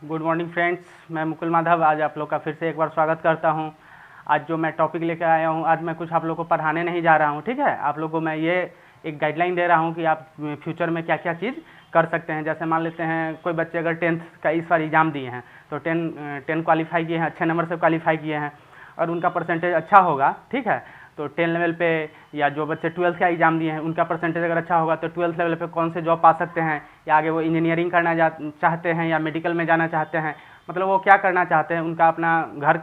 Good morning friends, मैं मुकुल माधव आज आप लोग का फिर से एक बार स्वागत करता हूं। आज जो मैं टॉपिक लेकर आया हूं, आज मैं कुछ आप लोग को पढ़ाने नहीं जा रहा हूं, ठीक है। आप लोगों को मैं ये एक गाइडलाइन दे रहा हूं कि आप फ्यूचर में क्या क्या चीज़ कर सकते हैं। जैसे मान लेते हैं कोई बच्चे अगर 10th का इस बार एग्ज़ाम दिए हैं तो 10 क्वालिफाई किए हैं, अच्छे नंबर से क्वालिफाई किए हैं और उनका परसेंटेज अच्छा होगा, ठीक है। तो 10 लेवल पे, या जो बच्चे 12th का एग्ज़ाम दिए हैं उनका परसेंटेज अगर अच्छा होगा तो 12th लेवल पे कौन से जॉब पा सकते हैं, या आगे वो इंजीनियरिंग करना चाहते हैं या मेडिकल में जाना चाहते हैं, मतलब वो क्या करना चाहते हैं, उनका अपना घर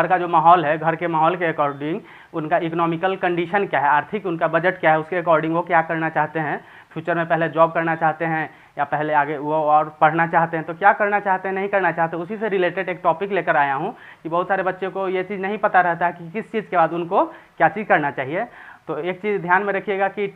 का जो माहौल है, घर के माहौल के अकॉर्डिंग उनका इकोनॉमिकल कंडीशन क्या है, आर्थिक उनका बजट क्या है, उसके अकॉर्डिंग वो क्या करना चाहते हैं फ्यूचर में। पहले जॉब करना चाहते हैं या पहले आगे वो और पढ़ना चाहते हैं, तो क्या करना चाहते हैं, नहीं करना चाहते, उसी से रिलेटेड एक टॉपिक लेकर आया हूँ कि बहुत सारे बच्चों को ये चीज़ नहीं पता रहता कि किस चीज़ के बाद उनको क्या चीज़ करना चाहिए। तो एक चीज़ ध्यान में रखिएगा कि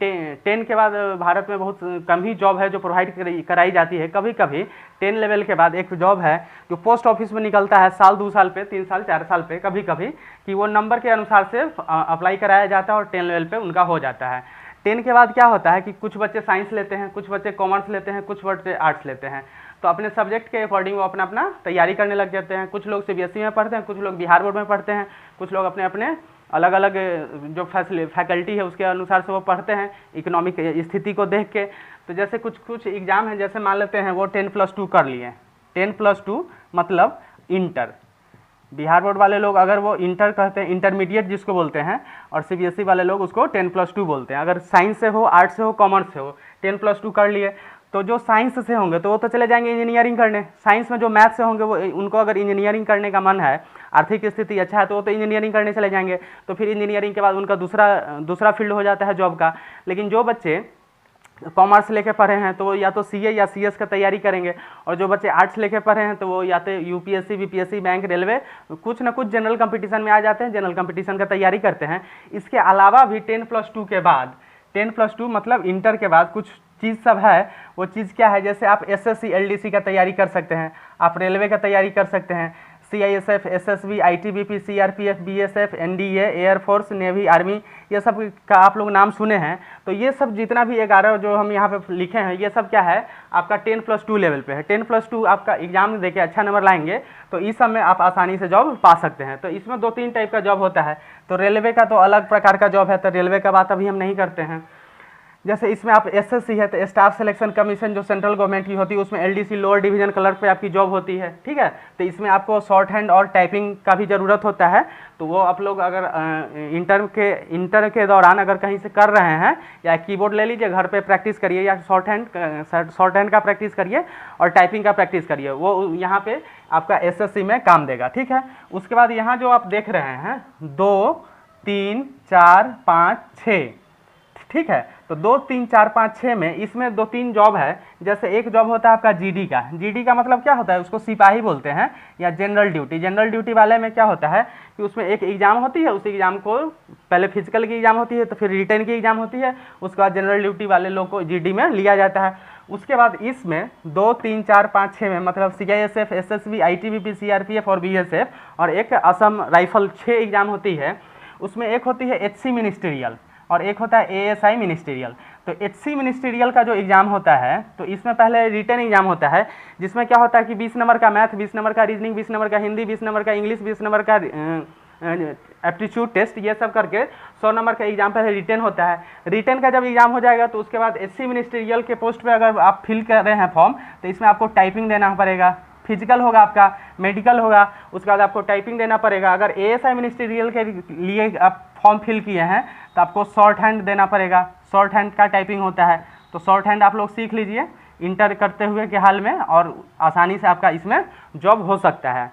10 के बाद भारत में बहुत कम ही जॉब है जो प्रोवाइड कराई जाती है। कभी कभी 10 लेवल के बाद एक जॉब है जो पोस्ट ऑफिस में निकलता है, साल 2 साल पे, 3 साल 4 साल पे, कभी कभी कि वो नंबर के अनुसार से अप्लाई कराया जाता है और 10 लेवल पे उनका हो जाता है। 10 के बाद क्या होता है कि कुछ बच्चे साइंस लेते हैं, कुछ बच्चे कॉमर्स लेते हैं, कुछ बच्चे आर्ट्स लेते हैं, तो अपने सब्जेक्ट के अकॉर्डिंग वो अपना अपना तैयारी करने लग जाते हैं। कुछ लोग सीबीएसई में पढ़ते हैं, कुछ लोग बिहार बोर्ड में पढ़ते हैं, कुछ लोग अपने अपने अलग अलग जो फैकल्टी है उसके अनुसार से वो पढ़ते हैं इकोनॉमिक स्थिति को देख के। तो जैसे कुछ एग्ज़ाम है, जैसे मान लेते हैं वो 10+2 कर लिए, 10+2 मतलब इंटर। बिहार बोर्ड वाले लोग अगर वो इंटर कहते हैं, इंटरमीडिएट जिसको बोलते हैं, और सीबीएसई वाले लोग उसको 10+2 बोलते हैं। अगर साइंस से हो, आर्ट्स से हो, कॉमर्स से हो, 10+2 कर लिए, तो जो साइंस से होंगे तो वो तो चले जाएंगे इंजीनियरिंग करने। साइंस में जो मैथ से होंगे वो उनको अगर इंजीनियरिंग करने का मन है, आर्थिक स्थिति अच्छा है, तो वो तो इंजीनियरिंग करने चले जाएंगे। तो फिर इंजीनियरिंग के बाद उनका दूसरा फील्ड हो जाता है जॉब का। लेकिन जो बच्चे कॉमर्स लेके पढ़े हैं तो वो या तो सीए या सीएस का तैयारी करेंगे, और जो बच्चे आर्ट्स लेके पढ़े हैं तो वो या तो यूपीएससी, बीपीएससी, बैंक, रेलवे, कुछ ना कुछ जनरल कंपटीशन में आ जाते हैं, जनरल कंपटीशन का तैयारी करते हैं। इसके अलावा भी 10+2 के बाद, 10+2 मतलब इंटर के बाद कुछ चीज़ सब है। वो चीज़ क्या है, जैसे आप एसएससी एलडीसी का तैयारी कर सकते हैं, आप रेलवे का तैयारी कर सकते हैं, CISF, SSB, ITBP, CRPF, BSF, NDA, air force, navy, army, ये सब का आप लोग नाम सुने हैं। तो ये सब जितना भी 11 जो हम यहाँ पे लिखे हैं, ये सब क्या है, आपका 10+2 लेवल पे है। 10+2 आपका एग्जाम देके अच्छा नंबर लाएंगे तो इस सब में आप आसानी से जॉब पा सकते हैं। तो इसमें 2-3 टाइप का जॉब होता है। तो रेलवे का तो अलग प्रकार का जॉब है, तो रेलवे का बात अभी हम नहीं करते हैं। जैसे इसमें आप एसएससी है तो स्टाफ सिलेक्शन कमीशन जो सेंट्रल गवर्नमेंट की होती है, उसमें एलडीसी लोअर डिवीजन क्लर्क पे आपकी जॉब होती है, ठीक है। तो इसमें आपको शॉर्ट हैंड और टाइपिंग का भी ज़रूरत होता है। तो वो आप लोग अगर इंटर के दौरान अगर कहीं से कर रहे हैं, या कीबोर्ड ले लीजिए, घर पे प्रैक्टिस करिए, या शॉर्ट हैंड का प्रैक्टिस करिए और टाइपिंग का प्रैक्टिस करिए, वो यहाँ पे आपका एसएससी में काम देगा, ठीक है। उसके बाद यहाँ जो आप देख रहे हैं 2, 3, 4, 5, 6, ठीक है। तो 2, 3, 4, 5, 6 में इसमें 2-3 जॉब है। जैसे एक जॉब होता है आपका जीडी का। जीडी का मतलब क्या होता है, उसको सिपाही बोलते हैं, या जनरल ड्यूटी। जनरल ड्यूटी वाले में क्या होता है कि उसमें एक एग्जाम होती है, उस एग्जाम को पहले फिजिकल की एग्जाम होती है, तो फिर रिटर्न की एग्जाम होती है, उसके बाद जनरल ड्यूटी वाले लोग को जीडी में लिया जाता है। उसके बाद इसमें 2, 3, 4, 5, 6 में मतलब सीआईएसएफ, एसएसबी, आईटीबीपी, सीआरपीएफ और बीएसएफ, और एक असम राइफल, 6 एग्जाम होती है। उसमें एक होती है एचसी मिनिस्ट्रियल और एक होता है एएसआई मिनिस्ट्रियल। तो एचसी मिनिस्ट्रियल का जो एग्ज़ाम होता है, तो इसमें पहले रिटन एग्जाम होता है, जिसमें क्या होता है कि 20 नंबर का मैथ, 20 नंबर का रीजनिंग, 20 नंबर का हिंदी, 20 नंबर का इंग्लिश, 20 नंबर का एप्टीट्यूड टेस्ट, ये सब करके 100 नंबर का एग्जाम पहले रिटन होता है। रिटन का जब एग्जाम हो जाएगा तो उसके बाद एचसी मिनिस्ट्रियल के पोस्ट पे अगर आप फिल कर रहे हैं फॉर्म, तो इसमें आपको टाइपिंग देना पड़ेगा, फिजिकल होगा आपका, मेडिकल होगा, उसके बाद आपको टाइपिंग देना पड़ेगा। अगर एएसआई मिनिस्ट्रियल के लिए आप फॉर्म फिल किए हैं तो आपको शॉर्ट हैंड देना पड़ेगा, शॉर्ट हैंड का टाइपिंग होता है। तो शॉर्ट हैंड आप लोग सीख लीजिए इंटर करते हुए के हाल में, और आसानी से आपका इसमें जॉब हो सकता है।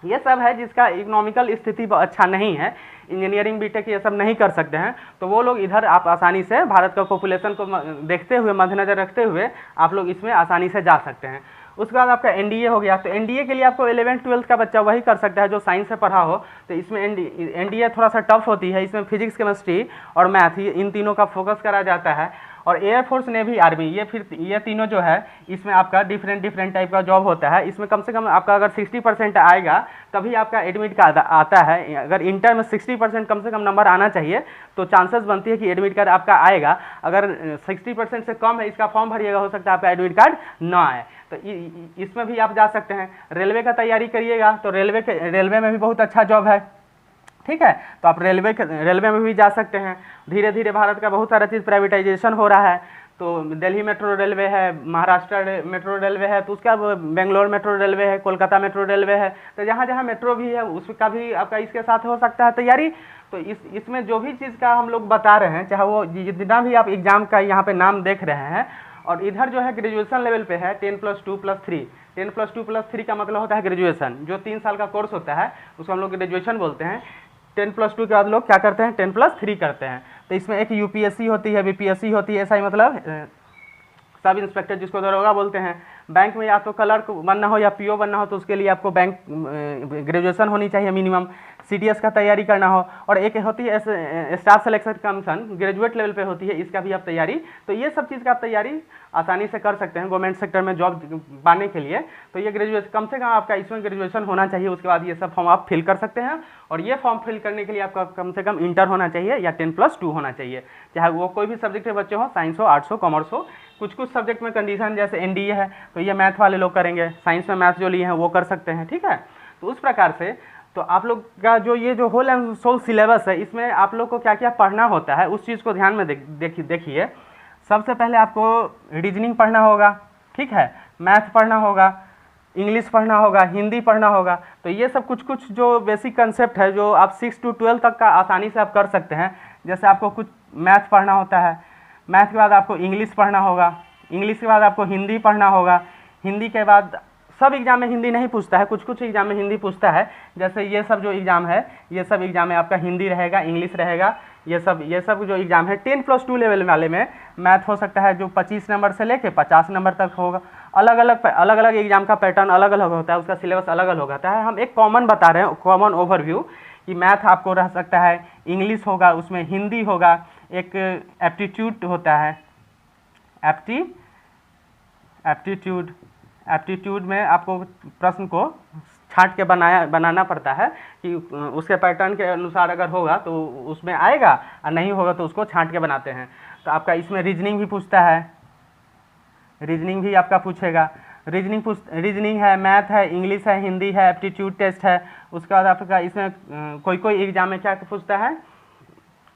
ये सब है जिसका इकोनॉमिकल स्थिति अच्छा नहीं है, इंजीनियरिंग बीटेक ये सब नहीं कर सकते हैं, तो वो लोग इधर आप आसानी से भारत का पॉपुलेशन को देखते हुए, मद्देनजर रखते हुए आप लोग इसमें आसानी से जा सकते हैं। उसके बाद आपका एनडीए हो गया। तो एनडीए के लिए आपको 11th-12th का बच्चा वही कर सकता है जो साइंस से पढ़ा हो। तो इसमें एनडीए थोड़ा सा टफ होती है, इसमें फिजिक्स, केमिस्ट्री और मैथ, इन तीनों का फोकस करा जाता है। और एयर फोर्स, नेवी, आर्मी, ये तीनों जो है इसमें आपका डिफरेंट टाइप का जॉब होता है। इसमें कम से कम आपका अगर 60% आएगा तभी आपका एडमिट कार्ड आता है। अगर इंटर में 60% कम से कम नंबर आना चाहिए तो चांसेस बनती है कि एडमिट कार्ड आपका आएगा। अगर 60% से कम है, इसका फॉर्म भरिएगा, हो सकता है आपका एडमिट कार्ड ना आए। तो इसमें भी आप जा सकते हैं। रेलवे का तैयारी करिएगा तो रेलवे में भी बहुत अच्छा जॉब है, ठीक है। तो आप रेलवे में भी जा सकते हैं। धीरे धीरे भारत का बहुत सारा चीज़ प्राइवेटाइजेशन हो रहा है। तो दिल्ली मेट्रो रेलवे है, महाराष्ट्र मेट्रो रेलवे है, तो उसका बेंगलोर मेट्रो रेलवे है, कोलकाता मेट्रो रेलवे है। तो जहाँ जहाँ मेट्रो भी है उसका भी आपका इसके साथ हो सकता है तैयारी। तो इसमें जो भी चीज़ का हम लोग बता रहे हैं, चाहे वो जितना भी आप एग्ज़ाम का यहाँ पे नाम देख रहे हैं, और इधर जो है ग्रेजुएशन लेवल पे है 10+2+3। 10+2+3 का मतलब होता है ग्रेजुएशन, जो 3 साल का कोर्स होता है उसको हम लोग ग्रेजुएशन बोलते हैं। 10+2 के बाद लोग क्या करते हैं, 10+3 करते हैं। तो इसमें एक यूपीएससी होती है, बीपीएससी होती है, ऐसा ही मतलब सब इंस्पेक्टर जिसको दरोगा बोलते हैं। बैंक में या तो क्लर्क बनना हो या पीओ बनना हो तो उसके लिए आपको बैंक ग्रेजुएशन होनी चाहिए मिनिमम। सीडीएस का तैयारी करना हो, और एक होती है staff selection commission, graduate level पे होती है, इसका भी आप तैयारी। तो ये सब चीज़ का आप तैयारी आसानी से कर सकते हैं गवर्नमेंट सेक्टर में जॉब पाने के लिए। तो ये ग्रेजुएशन कम से कम आपका इसमें ग्रेजुएशन होना चाहिए। उसके बाद ये सब फॉर्म आप फिल कर सकते हैं, और ये फॉर्म फिल करने के लिए आपका कम से कम इंटर होना चाहिए या 10+2 होना चाहिए, चाहे वो कोई भी सब्जेक्ट के बच्चे हों, साइंस हो, आर्ट्स हो, कॉमर्स हो। कुछ सब्जेक्ट में कंडीशन, जैसे एनडीए है तो ये मैथ वाले लोग करेंगे, साइंस में मैथ जो लिए हैं वो कर सकते हैं, ठीक है। तो उस प्रकार से तो आप लोग का जो ये होल एंड सोल सिलेबस है, इसमें आप लोग को क्या क्या पढ़ना होता है उस चीज़ को ध्यान में देखिए। सबसे पहले आपको रीजनिंग पढ़ना होगा, ठीक है, मैथ पढ़ना होगा, इंग्लिश पढ़ना होगा, हिंदी पढ़ना होगा। तो ये सब कुछ जो बेसिक कंसेप्ट है जो आप 6 to 12 तक का आसानी से आप कर सकते हैं। जैसे आपको कुछ मैथ पढ़ना होता है, मैथ के बाद आपको इंग्लिश पढ़ना होगा, इंग्लिश के बाद आपको हिंदी पढ़ना होगा, हिंदी के बाद सब एग्जाम में हिंदी नहीं पूछता है, कुछ एग्जाम में हिंदी पूछता है। जैसे ये सब जो एग्ज़ाम है, ये सब एग्जाम में आपका हिंदी रहेगा, इंग्लिश रहेगा, ये सब जो एग्ज़ाम है 10+2 लेवल वाले में मैथ हो सकता है जो 25 नंबर से लेके 50 नंबर तक होगा। अलग अलग एग्जाम का पैटर्न अलग अलग होता है, उसका सिलेबस अलग अलग होता है। हम एक कॉमन बता रहे हैं, कॉमन ओवरव्यू, कि मैथ आपको रह सकता है, इंग्लिश होगा, उसमें हिंदी होगा, एक एप्टीट्यूड होता है, एप्टीट्यूड में आपको प्रश्न को छांट के बनाना पड़ता है कि उसके पैटर्न के अनुसार अगर होगा तो उसमें आएगा, और नहीं होगा तो उसको छांट के बनाते हैं। तो आपका इसमें रीजनिंग भी पूछता है, रीजनिंग भी आपका पूछेगा। रीजनिंग है, मैथ है, इंग्लिश है, हिंदी है, एप्टीट्यूड टेस्ट है। उसके बाद आपका इसमें कोई एग्जाम में क्या पूछता है,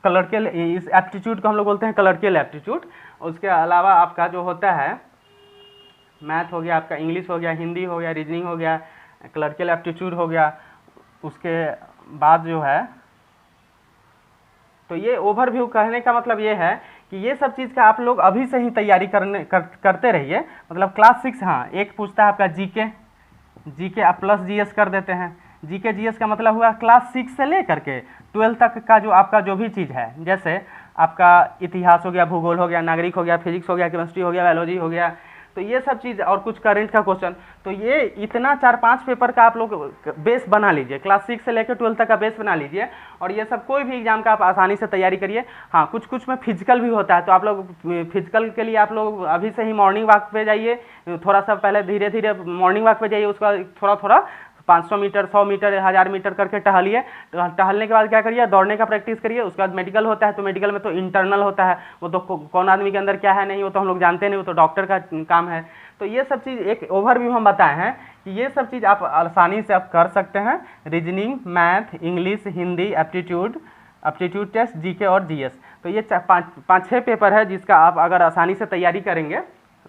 क्लर्कियल, इस एप्टीट्यूड को हम लोग बोलते हैं क्लर्कियल एप्टीट्यूड। उसके अलावा आपका जो होता है मैथ हो गया, आपका इंग्लिश हो गया, हिंदी हो गया, रीजनिंग हो गया, क्लर्कियल एप्टीट्यूड हो गया। उसके बाद जो है, तो ये ओवरव्यू कहने का मतलब ये है कि ये सब चीज़ का आप लोग अभी से ही तैयारी करते रहिए। मतलब क्लास 6, हाँ, एक पूछता है आपका जीके आप प्लस जीएस कर देते हैं। जीके जीएस का मतलब हुआ क्लास 6 से लेकर के 12 तक का जो आपका जो भी चीज़ है, जैसे आपका इतिहास हो गया, भूगोल हो गया, नागरिक हो गया, फिजिक्स हो गया, केमिस्ट्री हो गया, बायोलॉजी हो गया। तो ये सब चीज़ और कुछ करंट का क्वेश्चन, तो ये इतना 4-5 पेपर का आप लोग बेस बना लीजिए, क्लास 6 से लेकर 12 तक का बेस बना लीजिए, और ये सब कोई भी एग्जाम का आप आसानी से तैयारी करिए। हाँ, कुछ में फिजिकल भी होता है, तो आप लोग फिजिकल के लिए आप लोग अभी से ही मॉर्निंग वॉक पे जाइए, थोड़ा सा पहले धीरे धीरे मॉर्निंग वॉक पे जाइए, उसका थोड़ा 500 मीटर, 100 मीटर, 1000 मीटर करके टहलिए। तो टहलने के बाद क्या करिए, दौड़ने का प्रैक्टिस करिए। उसके बाद मेडिकल होता है, तो मेडिकल में तो इंटरनल होता है, वो तो कौन आदमी के अंदर क्या है नहीं वो तो हम लोग जानते नहीं, वो तो डॉक्टर का काम है। तो ये सब चीज़ एक ओवरव्यू हम बताए हैं कि ये सब चीज़ आप आसानी से आप कर सकते हैं। Reasoning, math, English, Hindi, aptitude test, GK और जीएस। तो ये 5-6 पेपर है जिसका आप अगर आसानी से तैयारी करेंगे,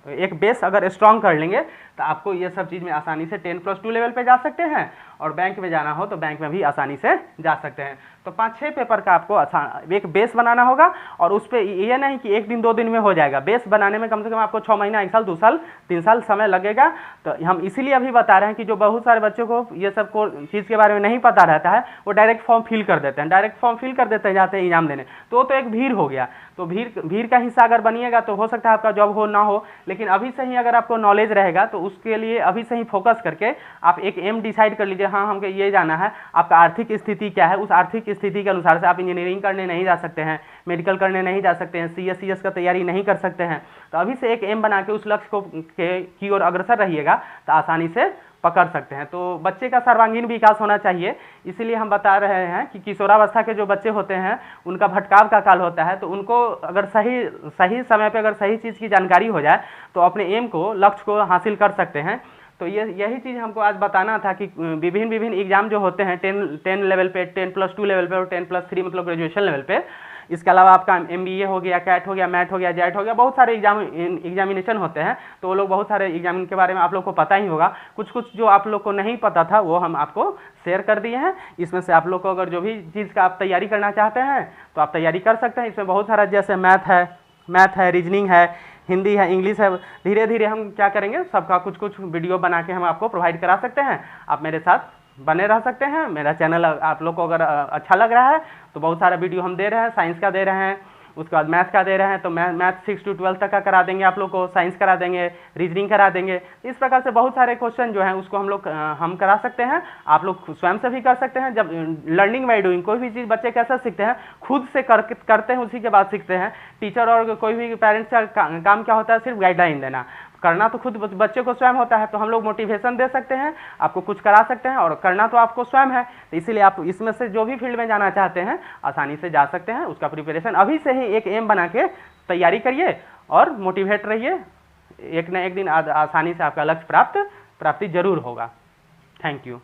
एक बेस अगर स्ट्रॉन्ग कर लेंगे, तो आपको ये सब चीज़ में आसानी से 10+2 लेवल पे जा सकते हैं, और बैंक में जाना हो तो बैंक में भी आसानी से जा सकते हैं। तो 5-6 पेपर का आपको एक बेस बनाना होगा, और उस पर ये नहीं कि 1 दिन 2 दिन में हो जाएगा। बेस बनाने में कम से कम आपको 6 महीना, 1 साल, 2 साल, 3 साल समय लगेगा। तो हम इसीलिए अभी बता रहे हैं कि जो बहुत सारे बच्चों को ये सब को चीज़ के बारे में नहीं पता रहता है, वो डायरेक्ट फॉर्म फिल कर देते हैं, जाते हैं एग्जाम देने। तो एक भीड़ हो गया। तो भीड़ का हिस्सा अगर बनिएगा तो हो सकता है आपका जॉब हो ना हो, लेकिन अभी से ही अगर आपको नॉलेज रहेगा तो उसके लिए अभी से ही फोकस करके आप एक एम डिसाइड कर लीजिए हाँ हमको ये जाना है आपका आर्थिक स्थिति क्या है, उस आर्थिक स्थिति के अनुसार से आप इंजीनियरिंग करने नहीं जा सकते हैं, मेडिकल करने नहीं जा सकते हैं, CS का तैयारी नहीं कर सकते हैं। तो अभी से एक एम बना के उस लक्ष्य को की ओर अग्रसर रहिएगा तो आसानी से पकड़ सकते हैं। तो बच्चे का सर्वांगीण विकास होना चाहिए, इसीलिए हम बता रहे हैं कि किशोरावस्था के जो बच्चे होते हैं उनका भटकाव का काल होता है। तो उनको अगर सही समय पे अगर सही चीज़ की जानकारी हो जाए तो अपने एम को, लक्ष्य को हासिल कर सकते हैं। तो यही चीज़ हमको आज बताना था कि विभिन्न एग्जाम जो होते हैं 10 लेवल पे, 10+2 लेवल पे और 10+3 मतलब ग्रेजुएशन लेवल पे। इसके अलावा आपका MBA हो गया, कैट हो गया, मैट हो गया, जेट हो गया, बहुत सारे एग्जामिनेशन होते हैं। तो वो लोग बहुत सारे एग्जाम के बारे में आप लोग को पता ही होगा। कुछ जो आप लोग को नहीं पता था वो हम आपको शेयर कर दिए हैं। इसमें से आप लोग को अगर जो भी चीज़ का आप तैयारी करना चाहते हैं तो आप तैयारी कर सकते हैं। इसमें बहुत सारा जैसे मैथ है, रीजनिंग है, हिंदी है, इंग्लिश है। धीरे धीरे हम क्या करेंगे, सबका कुछ वीडियो बना के हम आपको प्रोवाइड करा सकते हैं। आप मेरे साथ बने रह सकते हैं। मेरा चैनल आप लोग को अगर अच्छा लग रहा है तो बहुत सारा वीडियो हम दे रहे हैं, साइंस का दे रहे हैं, उसके बाद मैथ का दे रहे हैं। तो मैथ 6 to 12 तक का करा देंगे आप लोग को, साइंस करा देंगे, रीजनिंग करा देंगे। इस प्रकार से बहुत सारे क्वेश्चन जो हैं उसको हम करा सकते हैं। आप लोग स्वयं से भी कर सकते हैं। जब लर्निंग बाय डूइंग, कोई भी चीज़ बच्चे कैसे सीखते हैं, खुद से करते हैं, उसी के बाद सीखते हैं। टीचर और कोई भी पेरेंट्स का काम क्या होता है, सिर्फ गाइडलाइन देना। करना तो खुद बच्चे को स्वयं होता है। तो हम लोग मोटिवेशन दे सकते हैं, आपको कुछ करा सकते हैं, और करना तो आपको स्वयं है। तो इसीलिए आप इसमें से जो भी फील्ड में जाना चाहते हैं आसानी से जा सकते हैं। उसका प्रिपरेशन अभी से ही एक एम बना के तैयारी करिए और मोटिवेट रहिए। एक न एक दिन आसानी से आपका लक्ष्य प्राप्ति जरूर होगा। Thank you.